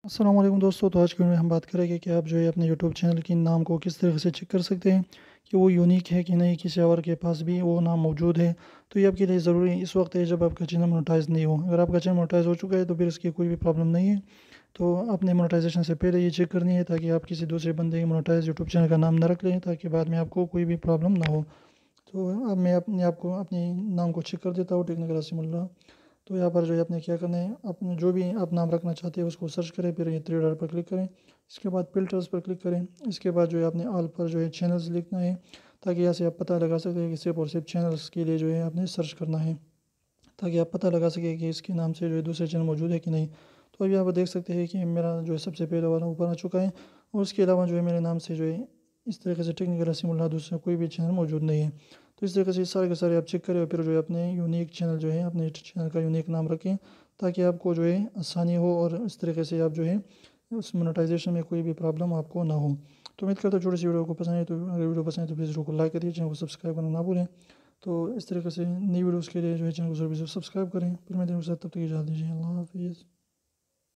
السلام علیکم دوستو، تو آج کے میں ہم بات کریں گے کہ آپ جو ہے اپنے یوٹیوب چینل کے نام کو کس طریقے سے چیک کر سکتے ہیں کہ وہ یونیک ہے کہ نہیں، کسی اور کے پاس بھی وہ نام موجود ہے۔ تو یہ آپ کے لیے ضروری اس وقت ہے جب آپ کا چینل مونیٹائز نہیں ہو۔ اگر آپ کا چینل مونیٹائز ہو چکا ہے تو پھر اس کی کوئی بھی پرابلم نہیں ہے۔ تو اپنے مونیٹائزیشن سے پہلے یہ چیک کرنی ہے تاکہ آپ کسی دوسرے بندے کے مونیٹائز یوٹیوب چینل کا نام نہ رکھ لیں، تاکہ بعد میں آپ کو کوئی بھی پرابلم نہ ہو۔ تو اب میں آپ کو اپنے نام کو چیک کر دیتا ہوں، ٹیکنیکل عاصم اللہ۔ تو یہاں پر جو ہے اپنے کیا کرنا ہے، اپنے جو بھی آپ نام رکھنا چاہتے ہیں اس کو سرچ کریں، پھر یہ 3 ڈاٹ پر کلک کریں، اس کے بعد فلٹرز پر کلک کریں، اس کے بعد جو ہے اپنے آل پر جو ہے چینلز لکھنا ہے، تاکہ یہاں سے آپ پتہ لگا سکتے ہیں کہ صرف اور صرف چینلز کے لیے جو ہے آپ نے سرچ کرنا ہے، تاکہ آپ پتہ لگا سکیں کہ اس کے نام سے جو ہے دوسرے چینل موجود ہے کہ نہیں۔ تو ابھی آپ دیکھ سکتے ہیں کہ میرا جو ہے سب سے پہلا والا اوپر آ چکا ہے، اور اس کے علاوہ جو ہے میرے نام سے جو ہے اس طریقے سے ٹیکنیکل عاصم اللہ دوسرا کوئی بھی چینل موجود نہیں ہے۔ تو اس طریقے سے سارے کے سارے آپ چیک کریں، اور پھر جو ہے اپنے یونیک چینل جو ہے اپنے چینل کا یونیک نام رکھیں، تاکہ آپ کو جو ہے آسانی ہو، اور اس طریقے سے آپ جو ہے اس مونیٹائزیشن میں کوئی بھی پرابلم آپ کو نہ ہو۔ تو امید کرتا ہوں چھوٹی سی ویڈیو کو پسند ہے، تو اگر ویڈیو پسند ہے تو پلیز ویڈیو کو لائک کریے، چینل کو سبسکرائب کرنا نہ بھولیں۔ تو اس طریقے سے نئی ویڈیوز کے لیے جو ہے چینل کو ضرور سبسکرائب کریں۔ پھر میں دن کے ساتھ تب تک اجازت دیجیے، اللہ حافظ۔